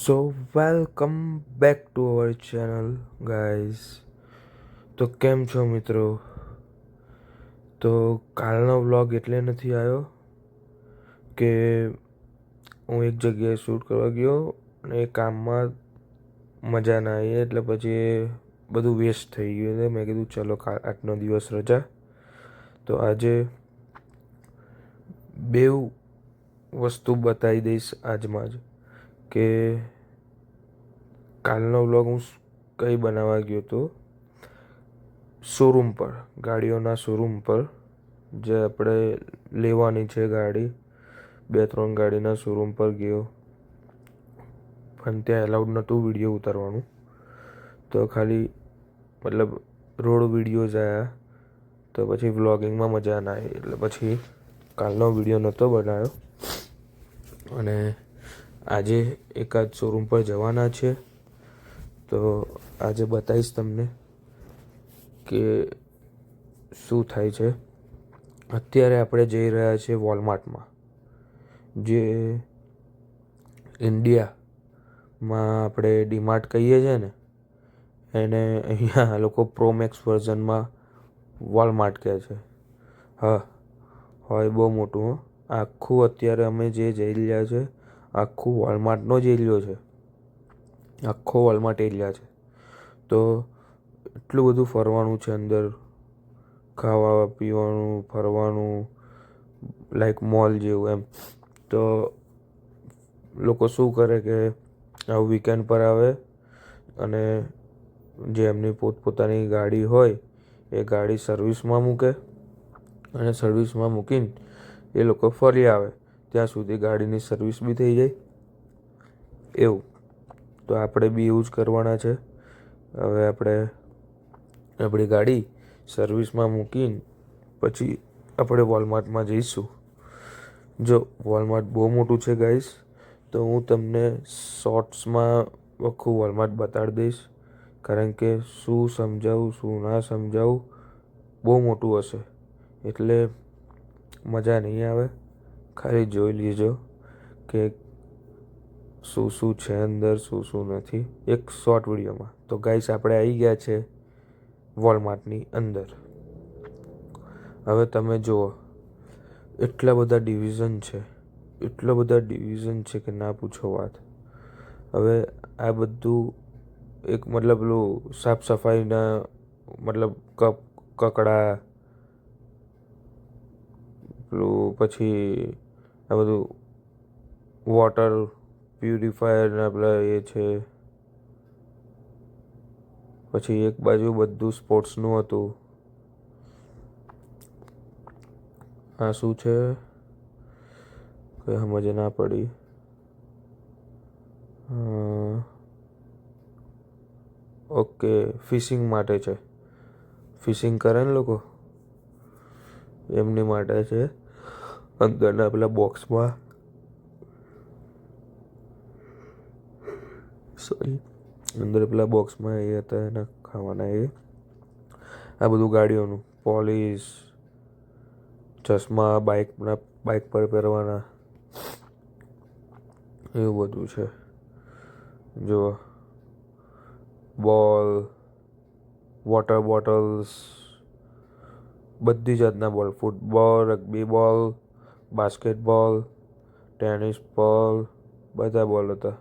So welcome back to our channel guys. તો કેમ છો મિત્રો? તો કાલનો વ્લોગ એટલે નથી આવ્યો કે હું એક જગ્યાએ શૂટ કરવા ગયો અને એ કામમાં મજા ના આવી એટલે પછી એ બધું વેસ્ટ થઈ ગયું. એટલે મેં કીધું ચલો આજનો દિવસ રજા. તો આજે બેવ વસ્તુ બતાવી દઈશ આજમાં જ કે કાલનો વ્લોગ હું કંઈ બનાવવા ગયો હતો શોરૂમ પર, ગાડીઓના શોરૂમ પર, જે આપણે લેવાની છે ગાડી. 2-3 ગાડીના શોરૂમ પર ગયો, પણ ત્યાં એલાઉડ નહોતું વિડીયો ઉતારવાનું. તો ખાલી મતલબ રોડ વિડીયોઝ આવ્યા. તો પછી વ્લોગિંગમાં મજા ના આવી એટલે પછી કાલનો વિડીયો નહોતો બનાવ્યો. અને આજે એકાદ શોરૂમ પર જવાના છે, તો આજે બતાવીશ તમને કે શું થાય છે. અત્યારે આપણે જઈ રહ્યા છીએ વોલમાર્ટમાં, જે ઇન્ડિયામાં આપણે ડીમાર્ટ કહીએ છીએ ને, એને અહીંયા લોકો પ્રોમેક્સ વર્ઝનમાં વોલમાર્ટ કહે છે. હા, હોય બહુ મોટું હો. આખું અત્યારે અમે જે જઈ રહ્યા છે આખું વોલમાર્ટનો જ એરિયો છે. આખો વોલમાર્ટ એરિયા છે. તો એટલું બધું ફરવાનું છે અંદર, ખાવા પીવાનું, ફરવાનું, લાઈક મોલ જેવું એમ. તો લોકો શું કરે કે આવું વીકેન્ડ પર આવે અને જે એમની પોતપોતાની ગાડી હોય એ ગાડી સર્વિસમાં મૂકે અને સર્વિસમાં મૂકીને એ લોકો ફરી આવે ત્યાં સુધી ગાડીની સર્વિસ બી થઈ જાય એવું. તો આપણે બી એવું જ કરવાના છે. હવે આપણે આપણી ગાડી સર્વિસમાં મૂકીને પછી આપણે વોલમાર્ટમાં જઈશું. જો વોલમાર્ટ બહુ મોટું છે ગાઈસ, તો હું તમને શોર્ટ્સમાં આખું વોલમાર્ટ બતાડી દઈશ, કારણ કે શું સમજાવું શું ના સમજાવું બહુ મોટું હશે એટલે મજા નહીં આવે. ખાલી જોઈ લેજો કે શું શું છે અંદર, શું શું નથી, એક શોર્ટ વિડીયોમાં. તો ગાઈસ આપણે આવી ગયા છે વોલમાર્ટની અંદર. હવે તમે જુઓ, એટલા બધા ડિવિઝન છે, એટલા બધા ડિવિઝન છે કે ના પૂછો વાત. હવે આ બધું એક મતલબ પેલું સાફ સફાઈના મતલબ કકડા, પેલું પછી આ બધું વોટર પ્યુરિફાયરના પેલા એ છે. પછી એક બાજુ બધું સ્પોર્ટ્સનું હતું. આ શું છે કંઈ સમજ ના પડી. ઓકે, ફિશિંગ માટે છે. ફિશિંગ કરે ને લોકો એમની માટે છે. અંદરના પેલા બોક્સમાં અંદર પેલા બોક્સમાં એ હતા એના ખાવાના. એ આ બધું ગાડીઓનું પોલીસ, ચશ્મા, બાઇક પર પહેરવાના, એવું બધું છે. જો બોલ, વોટર બોટલ્સ, બધી જાતના બોલ, ફૂટબોલ, રગ્બી બોલ, બાસ્કેટબોલ, ટેનિસ બોલ, બધા બોલ હતા.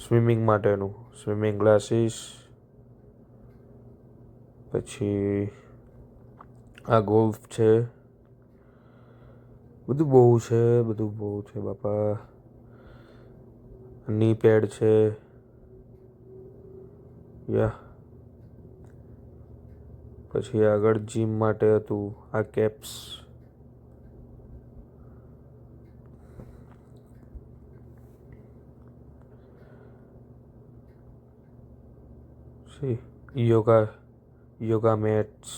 સ્વિમિંગ માટેનું સ્વિમિંગ ગ્લાસીસ. પછી આ ગોલ્ફ છે. બધું બહુ છે બાપા. ની પેડ છે. પછી આગળ જીમ માટે હતું. આ કેપ્સ, યોગા મેટ્સ,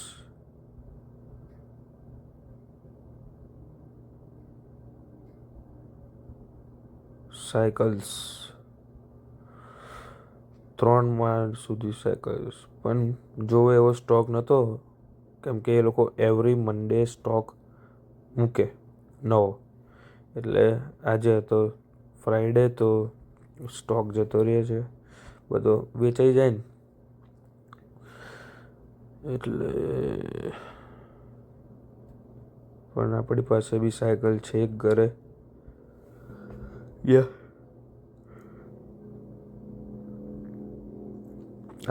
સાયકલ્સ, 3 માળ સુધી સાયકલ્સ. પણ જોવે એવો સ્ટોક નહોતો, કેમ કે એ લોકો એવરી મંડે સ્ટોક મૂકે નવો. એટલે આજે હતો ફ્રાઈડે તો સ્ટોક જતો રહે છે, બધો વેચાઈ જાય ને એટલે. પણ આપણી પાસે બી સાયકલ છે એક ઘરે.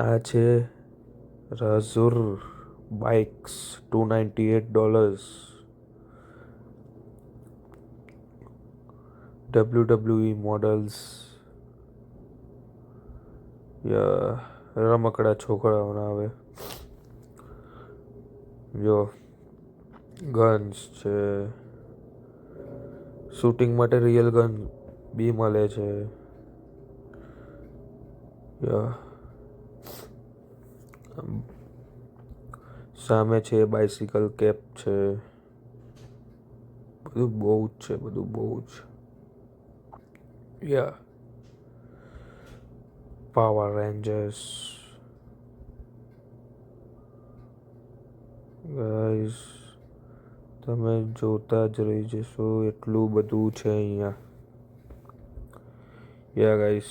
આ છે Razor બાઇક્સ, $298. WWE models. રમકડા છોકરાઓના આવે. જો ગન્સ છે, શૂટિંગ માટે રિયલ ગન બી મળે છે. સામે છે બાઇસિકલ કેપ છે. બધું બહુ જ છે, બધું બહુ જ. Power Rangers. ગાઈસ તમે જોતા જ રહી જશો, એટલું બધું છે અહીંયા. ગાઈસ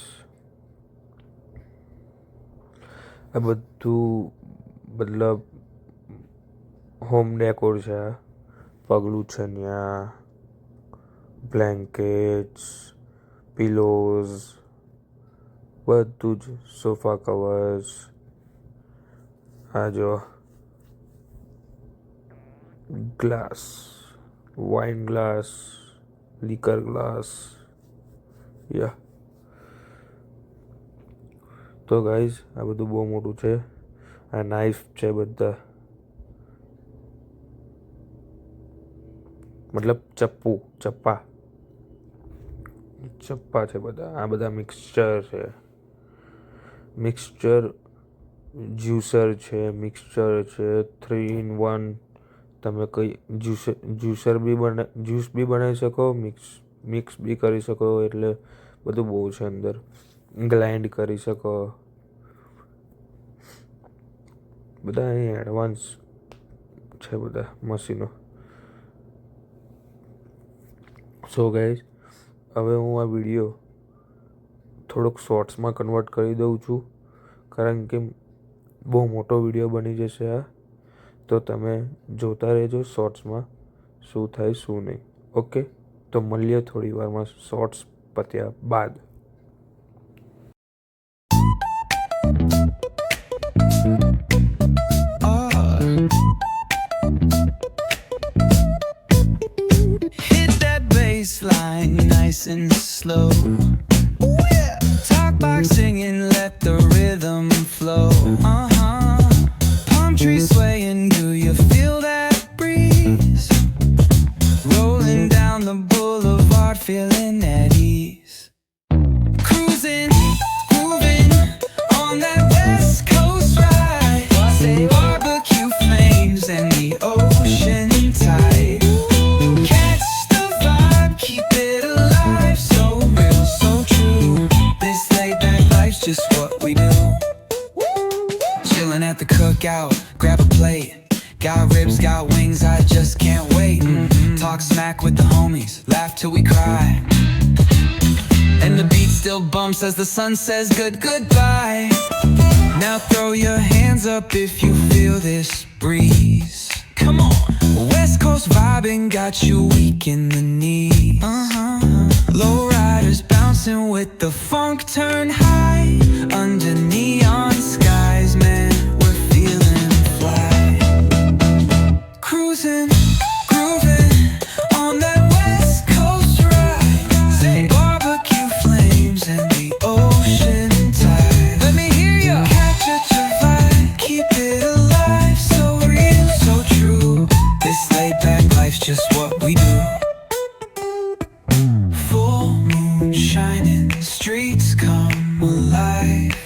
આ બધું મતલબ હોમ ડેકોર છે. આ પગલું છે ત્યાં, બ્લેન્કેટ્સ, પિલોઝ, બધું જ. Sofa covers. આ જો glass, wine glass, liquor glass. તો ગાઈઝ આ બધું બહુ મોટું છે. આ નાઇફ છે બધા, મતલબ ચપ્પા છે બધા. આ બધા મિક્સચર છે, જ્યુસર છે, મિક્સચર છે 3 in 1. તમે કઈ જ્યુસ બી બનાવી શકો, મિક્સ બી કરી શકો, એટલે બધું બહુ છે અંદર. ગ્લાઇન્ડ કરી શકો. બધા અહીં એડવાન્સ છે બધા મશીનો. સો ગાઈઝ હવે હું આ વિડીયો થોડોક શોર્ટ્સમાં કન્વર્ટ કરી દઉં છું, કારણ કે બહુ મોટો વિડીયો બની જશે આ. તો તમે જોતા રહેજો શોર્ટ્સમાં શું થાય શું નહીં. ઓકે, તો મળીએ થોડી વારમાં શોર્ટ્સ પત્યા બાદ. Line nice and slow. Ooh, yeah. Talk box singing, let the rhythm flow. Palm trees swaying, do you feel that breeze? Rolling down the boulevard, feeling at ease. Cruising, grooving on that West Coast ride. Say barbecue flames and the ocean tide. Just what we do. Chilling at the cookout, grab a plate. Got ribs, got wings, I just can't wait. Talk smack with the homies, laugh till we cry. And the beat still bumps as the sun says goodbye. Now throw your hands up if you feel this breeze. Come on. West Coast vibing got you weak in the knees. Low riders bouncing with the funk turn high. Under neon skies, man, we're feeling fly. Cruising, grooving on that West Coast ride. Say barbecue flames and the ocean tide. Let me hear ya. Catch a vibe, keep it alive. So real, so true. This laid back life's just what we do. Full moon shining, streets come alive.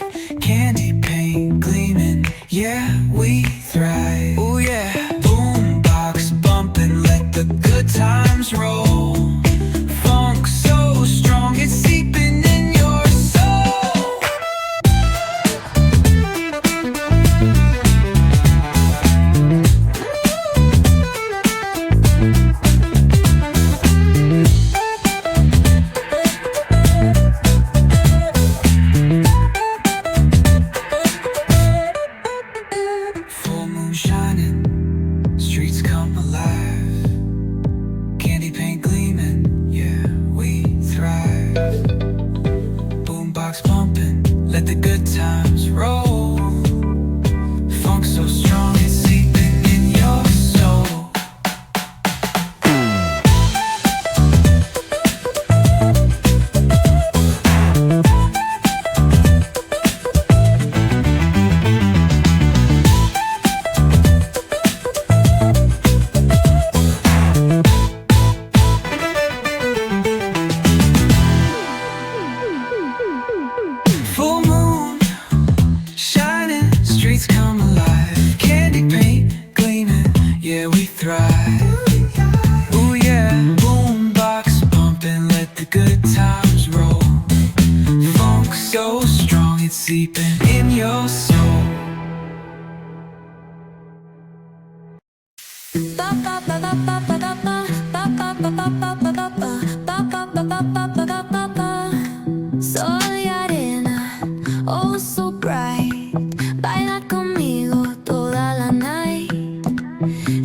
thrive. Ooh yeah, boombox pumping, let the good times roll. Funk so strong, it's seeping in your soul. Soy arena, oh so bright. Baila conmigo toda la night.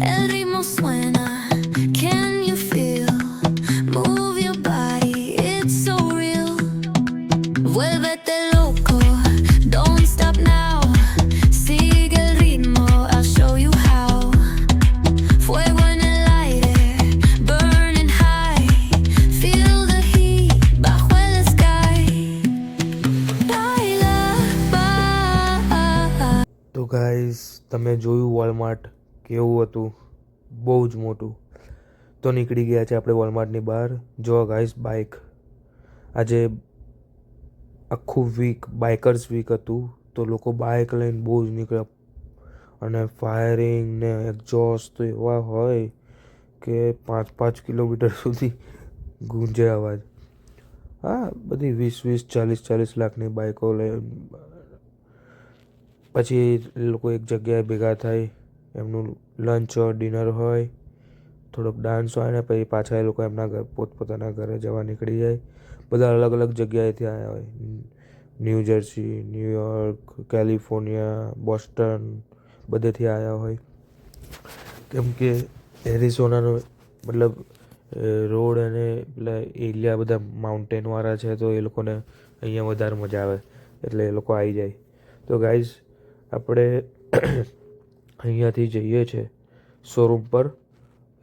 El ritmo suena, can you feel? Move your body, it's so real. Vuélvete loco, don't stop now. Sigue el ritmo, I'll show you how. Fuego en el aire, burning high. Feel the heat bajo el sky. Baila, baila. તો guys તમે જોયું Walmart કેવું હતું, બહુ જ મોટું. તો નીકળી ગયા છે આપણે વોલમાર્ટની બહાર. જો ગાઈસ બાઇક, આજે આખું વીક બાઇકર્સ વીક હતું, તો લોકો બાઇક લઈને બહુ જ નીકળ્યા. અને ફાયરિંગ ને એક્ઝોસ્ટ તો એવા હોય કે 5-5 કિલોમીટર સુધી ગુંજે અવાજ. હા, બધી 20-40 લાખની બાઇકો લઈને પછી એ લોકો એક જગ્યાએ ભેગા થાય, એમનું લંચ ઓર ડિનર હોય, થોડોક ડાન્સ હોય ને પછી પાછા એ લોકો એમના ઘર પોતપોતાના ઘરે જવા નીકળી જાય. બધા અલગ અલગ જગ્યાએથી આવ્યા હોય, New Jersey, New York, California, Boston, બધેથી આવ્યા હોય. કેમ કે એરિઝોનાનો મતલબ રોડ અને પેલા એરિયા બધા માઉન્ટેનવાળા છે, તો એ લોકોને અહીંયા વધારે મજા આવે, એટલે એ લોકો આવી જાય. તો ગાઈઝ આપણે અહીંયાથી જઈએ છે શોરૂમ પર,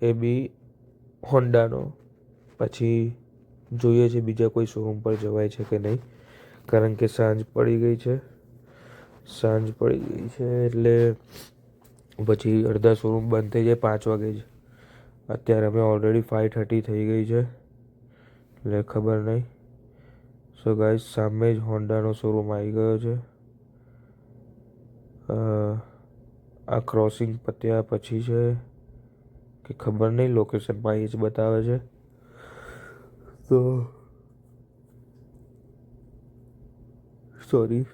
એ બી હોન્ડાનો. પછી જોઈએ છે બીજા કોઈ શોરૂમ પર જવાય છે કે નહીં, કારણ કે સાંજ પડી ગઈ છે એટલે પછી અડધા શોરૂમ બંધ થઈ જાય 5 વાગે જ. અત્યારે અમે ઓલરેડી 5:30 થઈ ગઈ છે, એટલે ખબર નહીં. સો ગાઈઝ સામે જ હોન્ડાનો શોરૂમ આવી ગયો છે. આ ક્રોસિંગ પત્યા પછી છે કે ખબર નહીં, લોકેશનમાં એ જ બતાવે છે. તો સોરી,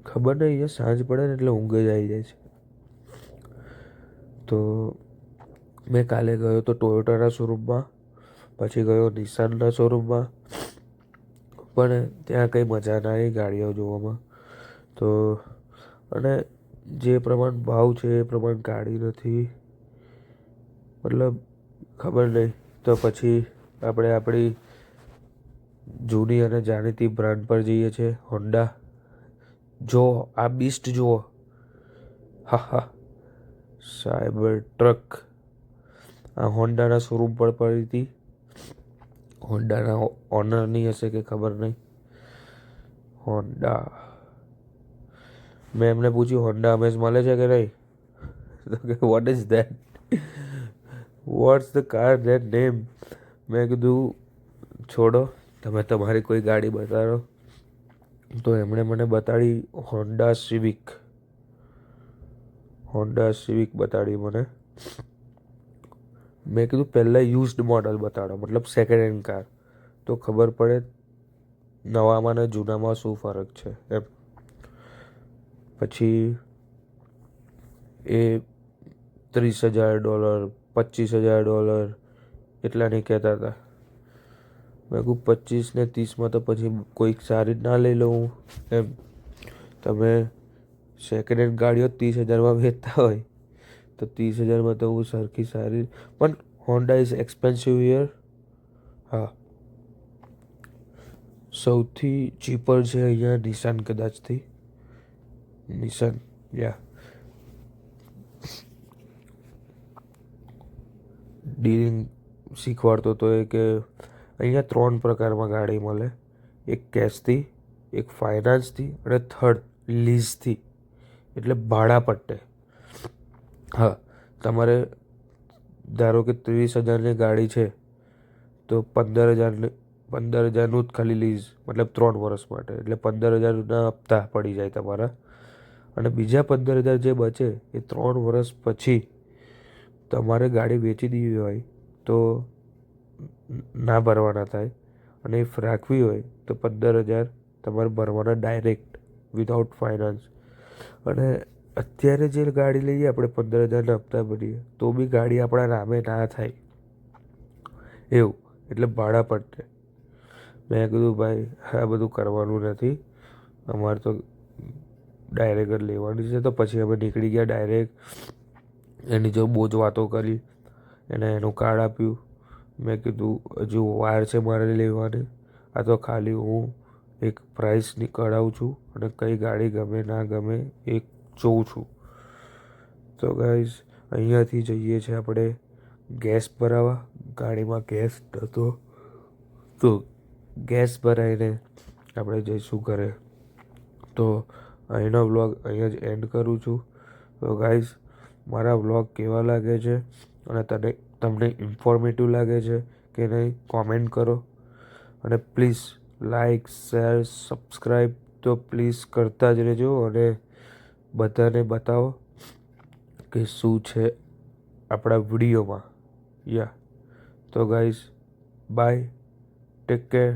ખબર નહીં, અહીંયા સાંજ પડે ને એટલે ઊંઘ જ આવી જાય છે. તો મેં કાલે ગયો તો ટોયોટાના શોરૂમમાં, પછી ગયો નિસાનના શોરૂમમાં, પણ ત્યાં કંઈ મજા ના આવી ગાડીઓ જોવામાં. તો અને જે પ્રમાણે ભાવ છે એ પ્રમાણે ગાડી નથી, મતલબ ખબર નહીં. તો પછી આપણે આપણી જૂની અને જાણીતી બ્રાન્ડ પર જઈએ છીએ, હોન્ડા. જો આ બીસ્ટ જુઓ, હા હા, સાયબર ટ્રક. આ હોન્ડાના શોરૂમ પર પડી હતી. હોન્ડાના ઓનરની હશે કે ખબર નહીં. હોન્ડા, મેં એમને પૂછ્યું હોન્ડા અમેઝ મળે છે કે નહીં, તો કે what is that, what's the car that name. મેં કીધું છોડો, તમે તમારી કોઈ ગાડી બતાડો. તો એમણે મને બતાડી હોન્ડા સિવિક બતાડી મને. મેં કીધું પહેલાં યુઝડ મોડલ બતાડો, મતલબ સેકન્ડ હેન્ડ કાર, તો ખબર પડે નવામાં ને જૂનામાં શું ફરક છે એમ. પછી એ $30,000, $25,000 એટલાની કહેતા હતા. મેં કહું 25 ને 30માં તો પછી કોઈક સારી જ ના લઈ લઉં એમ. તમે સેકન્ડ હેન્ડ ગાડીઓ 30,000માં વેચતા હોય તો 30,000માં તો હું સરખી સારી, પણ હોન્ડા ઇઝ એક્સપેન્સિવ હિયર. હા, સૌથી ચીપર છે અહીંયા નિસાન કદાચથી. નિસાન, યા ડીલિંગ શીખવાડતો હતો એ કે અહીંયા 3 પ્રકારમાં ગાડી મળે, એક કેશથી, એક ફાઇનાન્સથી અને થર્ડ લીઝથી, એટલે ભાડા પટ્ટે. હા, તમારે ધારો કે 30,000ની ગાડી છે તો 15,000નું જ ખાલી લીઝ, મતલબ 3 વર્ષ માટે, એટલે 15,000ના હપ્તા પડી જાય તમારા. અને બીજા 15,000 જે બચે એ 3 વર્ષ પછી તમારે ગાડી વેચી દેવી હોય તો ના ભરવાના થાય, અને if રાખવી હોય તો 15,000 તમારે ભરવાના ડાયરેક્ટ વિધાઉટ ફાઇનાન્સ. અને અત્યારે જે ગાડી લઈએ આપણે 15,000ના હપ્તા ભરીએ તો બી ગાડી આપણા નામે ના થાય એવું, એટલે ભાડા પડતે. મેં કીધું ભાઈ આ બધું કરવાનું નથી, અમારે તો ડાયરેક્ટ જ લેવાની છે. તો પછી અમે નીકળી ગયા ડાયરેક્ટ. એની જો બહુ જ વાતો કરી, એને એનું કાર્ડ આપ્યું. મેં કીધું હજુ વાર છે મારે લેવાની, આ તો ખાલી હું એક પ્રાઇસ કઢાવું છું અને કઈ ગાડી ગમે ના ગમે એ જોઉં છું. તો ગાઈઝ અહીંયાથી જઈએ છીએ આપણે ગેસ ભરાવા. ગાડીમાં ગેસ નહોતો તો ગેસ ભરાઈને આપણે જઈશું ઘરે. તો અહીંનો વ્લોગ અહીંયા જ એન્ડ કરું છું. તો ગાઈઝ મારા વ્લોગ કેવા લાગે છે અને તમને ઇન્ફોર્મેટિવ લાગે છે કે નહીં કોમેન્ટ કરો. અને પ્લીઝ લાઈક શેર સબસ્ક્રાઈબ તો પ્લીઝ કરતા જ રહેજો, અને બધાને બતાવો કે શું છે આપણા વિડીયોમાં. તો guys by, take care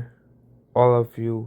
all of you.